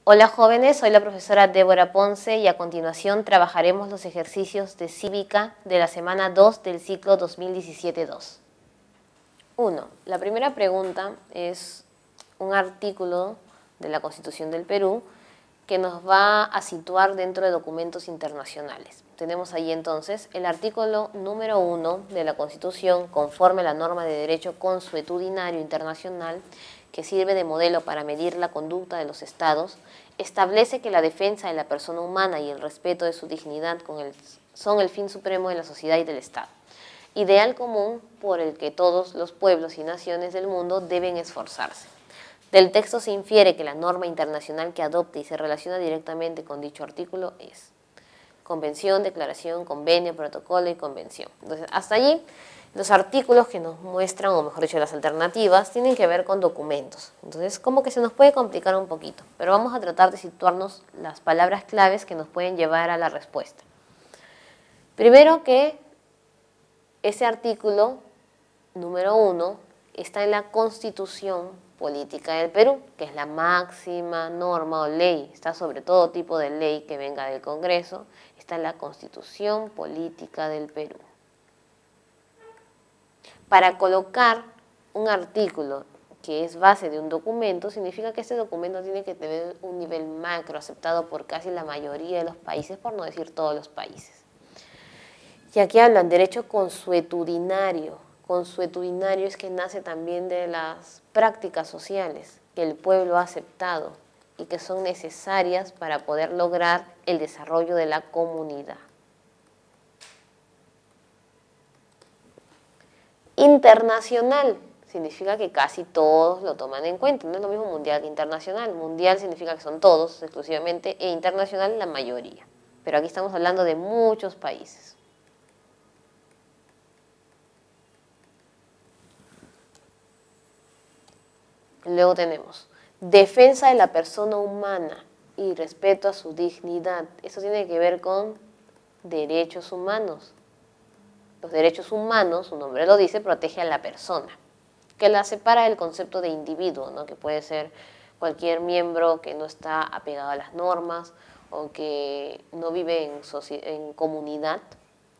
Hola jóvenes, soy la profesora Débora Ponce y a continuación trabajaremos los ejercicios de cívica de la semana 2 del ciclo 2017-2. 1. La primera pregunta es un artículo de la Constitución del Perú que nos va a situar dentro de documentos internacionales. Tenemos ahí entonces el artículo número 1 de la Constitución, conforme a la norma de derecho consuetudinario internacional, que sirve de modelo para medir la conducta de los estados, establece que la defensa de la persona humana y el respeto de su dignidad son el fin supremo de la sociedad y del Estado, ideal común por el que todos los pueblos y naciones del mundo deben esforzarse. Del texto se infiere que la norma internacional que adopta y se relaciona directamente con dicho artículo es convención, declaración, convenio, protocolo y convención. Entonces, hasta allí, los artículos que nos muestran, o mejor dicho, las alternativas, tienen que ver con documentos. Entonces, como que se nos puede complicar un poquito, pero vamos a tratar de situarnos las palabras claves que nos pueden llevar a la respuesta. Primero que ese artículo número 1 está en la Constitución Política del Perú, que es la máxima norma o ley, está sobre todo tipo de ley que venga del Congreso, está en la Constitución Política del Perú. Para colocar un artículo que es base de un documento, significa que este documento tiene que tener un nivel macro aceptado por casi la mayoría de los países, por no decir todos los países. Y aquí hablan derecho consuetudinario. Consuetudinario es que nace también de las prácticas sociales que el pueblo ha aceptado y que son necesarias para poder lograr el desarrollo de la comunidad. Internacional significa que casi todos lo toman en cuenta, no es lo mismo mundial que internacional. Mundial significa que son todos exclusivamente e internacional la mayoría, pero aquí estamos hablando de muchos países. Luego tenemos defensa de la persona humana y respeto a su dignidad. Eso tiene que ver con derechos humanos. Los derechos humanos, su nombre lo dice, protege a la persona, que la separa del concepto de individuo, ¿no? Que puede ser cualquier miembro que no está apegado a las normas o que no vive en comunidad,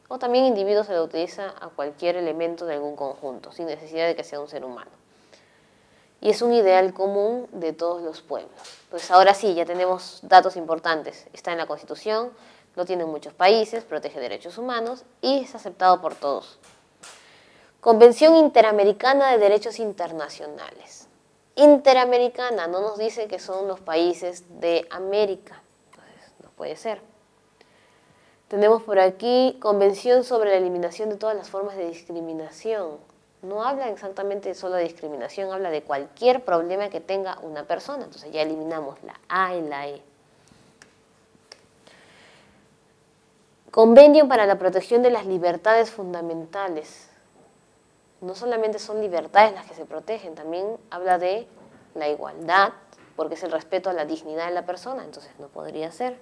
o también individuo se lo utiliza a cualquier elemento de algún conjunto, sin necesidad de que sea un ser humano. Y es un ideal común de todos los pueblos. Pues ahora sí, ya tenemos datos importantes. Está en la Constitución, lo tienen muchos países, protege derechos humanos y es aceptado por todos. Convención Interamericana de Derechos Internacionales. Interamericana no nos dice que son los países de América. Entonces, no puede ser. Tenemos por aquí Convención sobre la Eliminación de todas las formas de discriminación. No habla exactamente solo de discriminación, habla de cualquier problema que tenga una persona. Entonces ya eliminamos la A y la E. Convenio para la protección de las libertades fundamentales. No solamente son libertades las que se protegen, también habla de la igualdad, porque es el respeto a la dignidad de la persona, entonces no podría ser.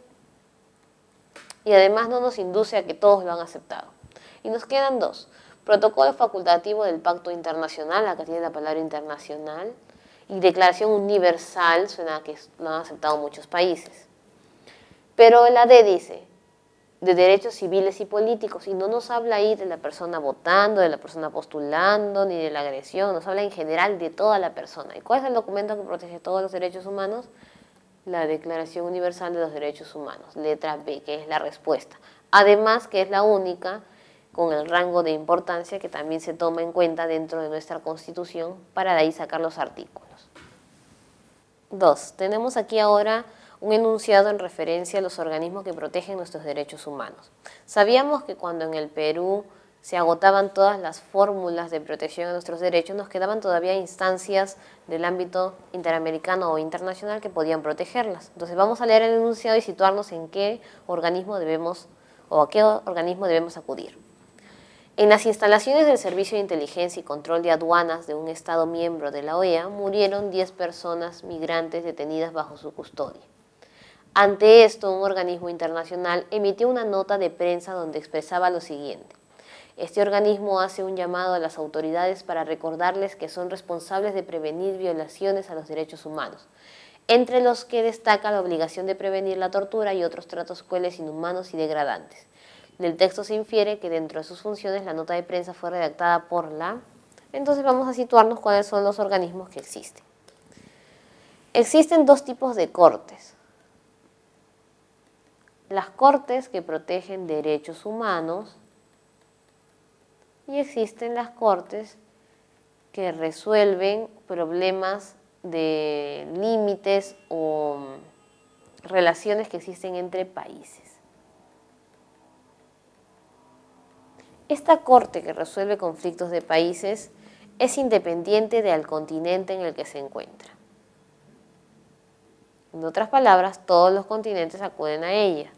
Y además no nos induce a que todos lo han aceptado. Y nos quedan dos. Protocolo facultativo del Pacto Internacional, acá tiene la palabra internacional, y Declaración Universal, suena a que lo han aceptado muchos países. Pero la D dice, de derechos civiles y políticos, y no nos habla ahí de la persona votando, de la persona postulando, ni de la agresión, nos habla en general de toda la persona. ¿Y cuál es el documento que protege todos los derechos humanos? La Declaración Universal de los Derechos Humanos, letra B, que es la respuesta. Además, que es la única con el rango de importancia que también se toma en cuenta dentro de nuestra Constitución para de ahí sacar los artículos. 2. Tenemos aquí ahora un enunciado en referencia a los organismos que protegen nuestros derechos humanos. Sabíamos que cuando en el Perú se agotaban todas las fórmulas de protección de nuestros derechos, nos quedaban todavía instancias del ámbito interamericano o internacional que podían protegerlas. Entonces vamos a leer el enunciado y situarnos en qué organismo debemos o a qué organismo debemos acudir. En las instalaciones del Servicio de Inteligencia y Control de Aduanas de un Estado miembro de la OEA murieron 10 personas migrantes detenidas bajo su custodia. Ante esto, un organismo internacional emitió una nota de prensa donde expresaba lo siguiente. Este organismo hace un llamado a las autoridades para recordarles que son responsables de prevenir violaciones a los derechos humanos. entre los que destaca la obligación de prevenir la tortura y otros tratos crueles, inhumanos y degradantes. Del texto se infiere que dentro de sus funciones la nota de prensa fue redactada por la... Entonces vamos a situarnos cuáles son los organismos que existen. Existen dos tipos de cortes. Las cortes que protegen derechos humanos y existen las cortes que resuelven problemas de límites o relaciones que existen entre países. Esta corte que resuelve conflictos de países es independiente del continente en el que se encuentra. En otras palabras, todos los continentes acuden a ella,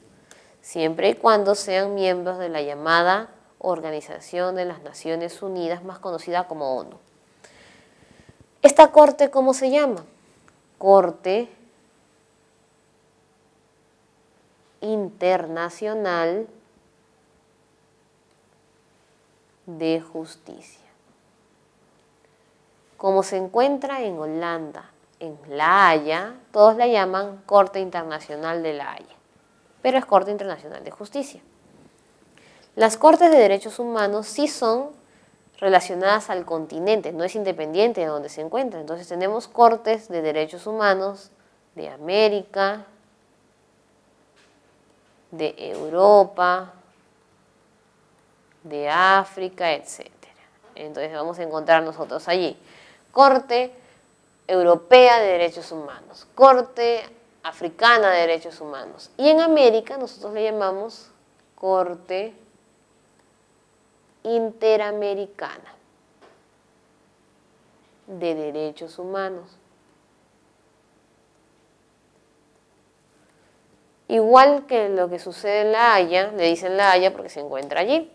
siempre y cuando sean miembros de la llamada Organización de las Naciones Unidas, más conocida como ONU. ¿Esta corte cómo se llama? Corte Internacional de Justicia. Como se encuentra en Holanda, en La Haya, todos la llaman Corte Internacional de La Haya, pero es Corte Internacional de Justicia. Las Cortes de Derechos Humanos sí son relacionadas al continente, no es independiente de donde se encuentra. Entonces tenemos Cortes de Derechos Humanos de América, de Europa, de África, etc. Entonces vamos a encontrar nosotros allí Corte Europea de Derechos Humanos, Corte Africana de Derechos Humanos. Y en América nosotros le llamamos Corte Interamericana de Derechos Humanos. Igual que lo que sucede en La Haya, le dicen La Haya porque se encuentra allí.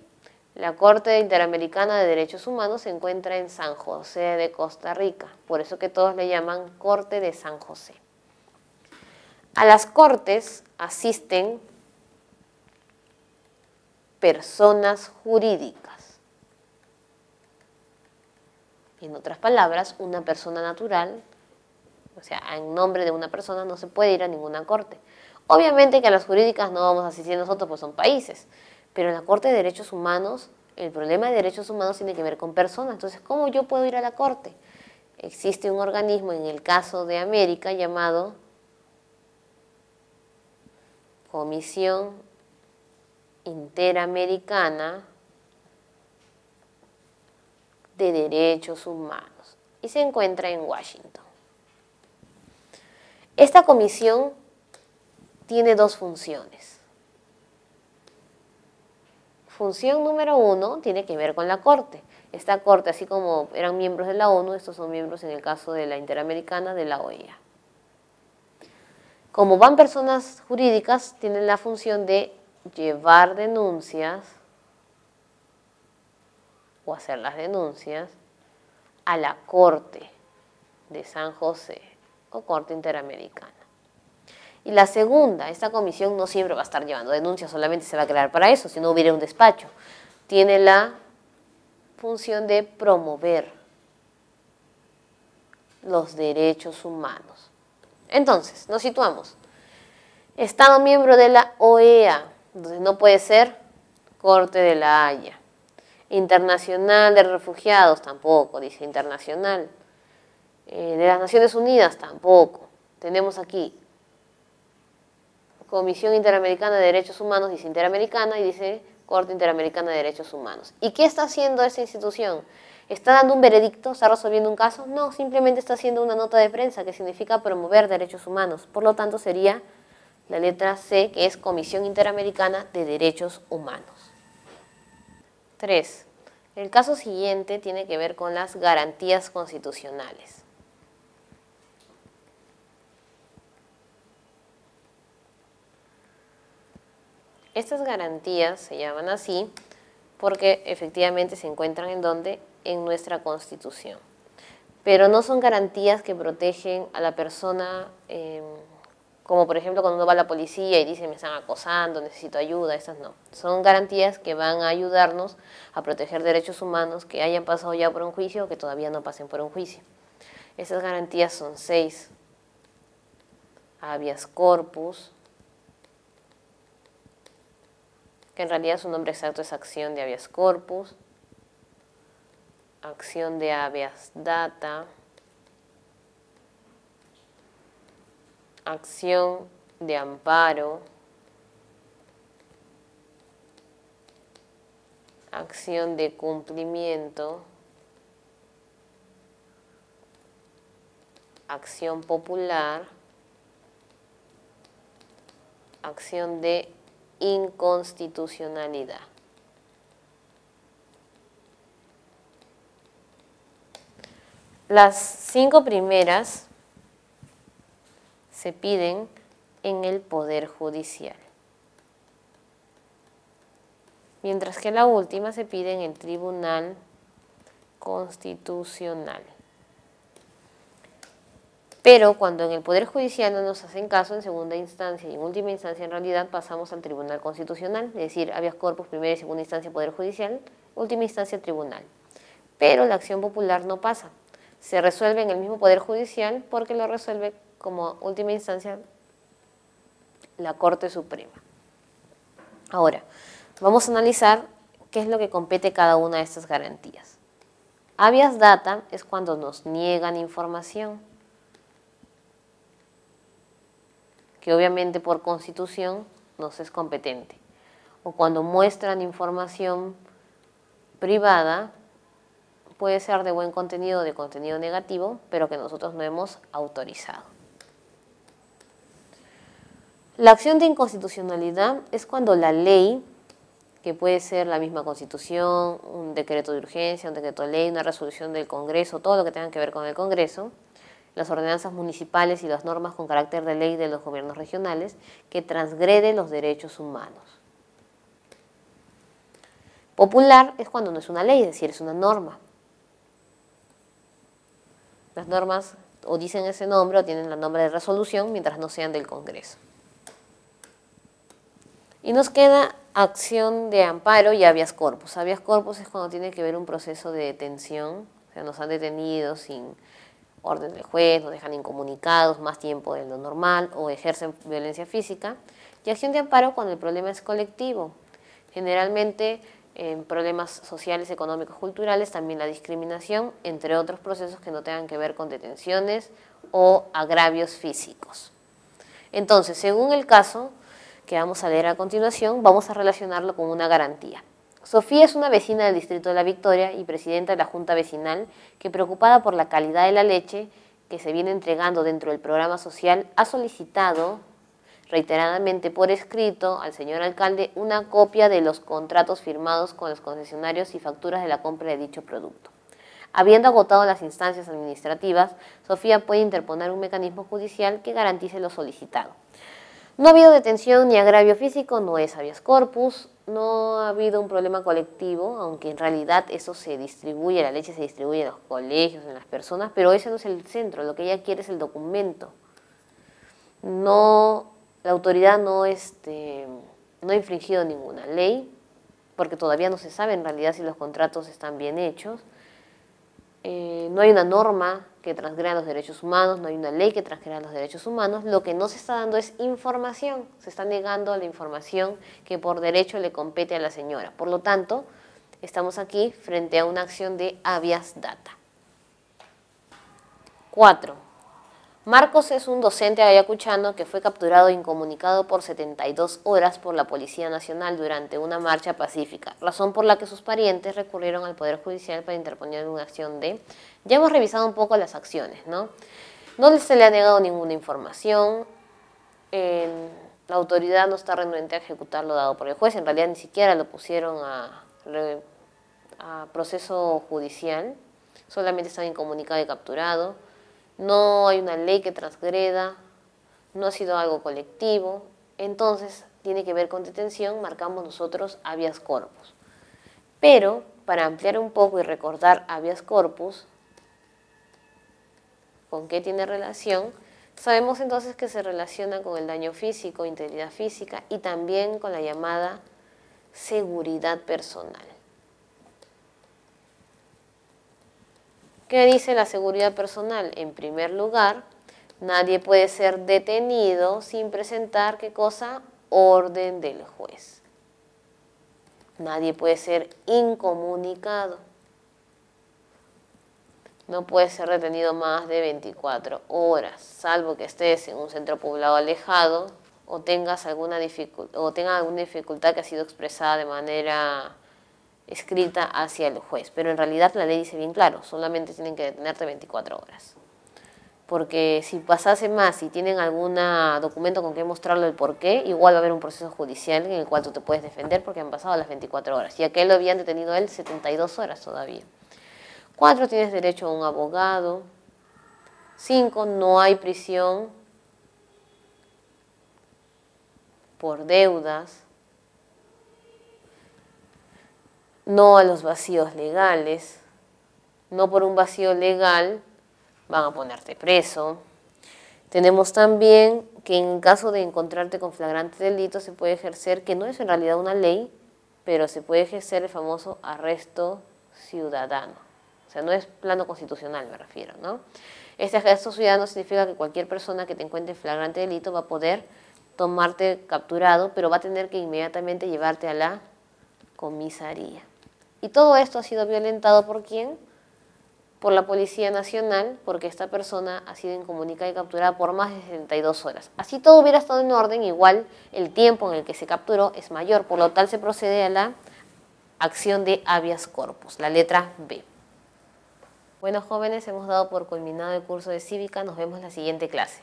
La Corte Interamericana de Derechos Humanos se encuentra en San José de Costa Rica, por eso que todos le llaman Corte de San José. A las cortes asisten personas jurídicas. En otras palabras, una persona natural, o sea, en nombre de una persona no se puede ir a ninguna corte. Obviamente que a las jurídicas no vamos a asistir nosotros, pues son países, pero en la Corte de Derechos Humanos, el problema de derechos humanos tiene que ver con personas. Entonces, ¿cómo yo puedo ir a la Corte? Existe un organismo, en el caso de América, llamado Comisión Interamericana de Derechos Humanos y se encuentra en Washington. Esta comisión tiene dos funciones. Función número 1 tiene que ver con la Corte. Esta Corte, así como eran miembros de la ONU, estos son miembros en el caso de la Interamericana de la OEA. Como van personas jurídicas, tienen la función de llevar denuncias o hacer las denuncias a la Corte de San José o Corte Interamericana. Y la segunda, esta comisión no siempre va a estar llevando denuncias, solamente se va a crear para eso, si no hubiera un despacho. Tiene la función de promover los derechos humanos. Entonces, nos situamos. Estado miembro de la OEA, entonces no puede ser Corte de la Haya. Internacional de Refugiados, tampoco, dice internacional. De las Naciones Unidas, tampoco. Tenemos aquí Comisión Interamericana de Derechos Humanos, dice Interamericana, y dice Corte Interamericana de Derechos Humanos. ¿Y qué está haciendo esta institución? ¿Está dando un veredicto? ¿Está resolviendo un caso? No, simplemente está haciendo una nota de prensa que significa promover derechos humanos. Por lo tanto, sería la letra C, que es Comisión Interamericana de Derechos Humanos. 3. El caso siguiente tiene que ver con las garantías constitucionales. Estas garantías se llaman así porque efectivamente se encuentran en ¿dónde? En nuestra Constitución. Pero no son garantías que protegen a la persona, como por ejemplo cuando uno va a la policía y dice me están acosando, necesito ayuda, estas no. Son garantías que van a ayudarnos a proteger derechos humanos que hayan pasado ya por un juicio o que todavía no pasen por un juicio. Esas garantías son 6. habeas corpus, que en realidad su nombre exacto es acción de habeas corpus, acción de habeas data, acción de amparo, acción de cumplimiento, acción popular, acción de inconstitucionalidad. Las 5 primeras se piden en el Poder Judicial, mientras que la última se pide en el Tribunal Constitucional. Pero cuando en el Poder Judicial no nos hacen caso, en segunda instancia y en última instancia en realidad pasamos al Tribunal Constitucional, es decir, habeas corpus, primera y segunda instancia Poder Judicial, última instancia Tribunal. Pero la acción popular no pasa, se resuelve en el mismo Poder Judicial porque lo resuelve como última instancia la Corte Suprema. Ahora, vamos a analizar qué es lo que compete cada una de estas garantías. Habeas data es cuando nos niegan información, que obviamente por constitución nos es competente, o cuando muestran información privada, puede ser de buen contenido o de contenido negativo, pero que nosotros no hemos autorizado. La acción de inconstitucionalidad es cuando la ley, que puede ser la misma Constitución, un decreto de urgencia, un decreto de ley, una resolución del Congreso, todo lo que tenga que ver con el Congreso, las ordenanzas municipales y las normas con carácter de ley de los gobiernos regionales, que transgrede los derechos humanos. Popular es cuando no es una ley, es decir, es una norma. Las normas o dicen ese nombre o tienen el nombre de resolución mientras no sean del Congreso. Y nos queda acción de amparo y habeas corpus. Habeas corpus es cuando tiene que ver un proceso de detención, o sea, nos han detenido sin orden del juez, nos dejan incomunicados más tiempo de lo normal o ejercen violencia física. Y acción de amparo cuando el problema es colectivo. Generalmente en problemas sociales, económicos, culturales, también la discriminación, entre otros procesos que no tengan que ver con detenciones o agravios físicos. Entonces, según el caso que vamos a leer a continuación, vamos a relacionarlo con una garantía. Sofía es una vecina del distrito de La Victoria y presidenta de la Junta Vecinal que, preocupada por la calidad de la leche que se viene entregando dentro del programa social, ha solicitado reiteradamente por escrito al señor alcalde una copia de los contratos firmados con los concesionarios y facturas de la compra de dicho producto. Habiendo agotado las instancias administrativas, Sofía puede interponer un mecanismo judicial que garantice lo solicitado. No ha habido detención ni agravio físico, no es habeas corpus, no ha habido un problema colectivo, aunque en realidad eso se distribuye, la leche se distribuye en los colegios, en las personas, pero ese no es el centro, lo que ella quiere es el documento. No, la autoridad no ha infringido ninguna ley, porque todavía no se sabe en realidad si los contratos están bien hechos. No hay una norma que transgreda los derechos humanos, no hay una ley que transgreda los derechos humanos. Lo que no se está dando es información, se está negando la información que por derecho le compete a la señora. Por lo tanto, estamos aquí frente a una acción de habeas data. 4. Marcos es un docente ayacuchano que fue capturado e incomunicado por 72 horas por la Policía Nacional durante una marcha pacífica, razón por la que sus parientes recurrieron al Poder Judicial para interponer una acción de... Ya hemos revisado un poco las acciones, ¿no? No se le ha negado ninguna información, la autoridad no está renuente a ejecutar lo dado por el juez, en realidad ni siquiera lo pusieron a proceso judicial, solamente están incomunicado y capturado. No hay una ley que transgreda, no ha sido algo colectivo, entonces tiene que ver con detención, marcamos nosotros habeas corpus. Pero, para ampliar un poco y recordar habeas corpus, ¿con qué tiene relación? Sabemos entonces que se relaciona con el daño físico, integridad física y también con la llamada seguridad personal. ¿Qué dice la seguridad personal? En primer lugar, Nadie puede ser detenido sin presentar, ¿qué cosa? Orden del juez. Nadie puede ser incomunicado. No puedes ser detenido más de 24 horas, salvo que estés en un centro poblado alejado o tengas alguna dificultad que ha sido expresada de manera escrita hacia el juez. Pero en realidad la ley dice bien claro, solamente tienen que detenerte 24 horas. Porque si pasase más y tienen algún documento con que mostrarle el porqué, igual va a haber un proceso judicial en el cual tú te puedes defender porque han pasado las 24 horas. Y a que lo habían detenido él 72 horas todavía. 4, tienes derecho a un abogado. 5, no hay prisión por deudas. No a los vacíos legales. No por un vacío legal van a ponerte preso. Tenemos también que en caso de encontrarte con flagrante delito se puede ejercer, que no es en realidad una ley, pero se puede ejercer el famoso arresto ciudadano. O sea, no es plano constitucional, me refiero, ¿no? Este arresto ciudadano significa que cualquier persona que te encuentre en flagrante delito va a poder tomarte capturado, pero va a tener que inmediatamente llevarte a la comisaría. Y todo esto ha sido violentado ¿por quién? Por la Policía Nacional, porque esta persona ha sido incomunicada y capturada por más de 72 horas. Así todo hubiera estado en orden, igual el tiempo en el que se capturó es mayor, por lo tal se procede a la acción de habeas corpus, la letra B. Bueno, jóvenes, hemos dado por culminado el curso de Cívica, nos vemos en la siguiente clase.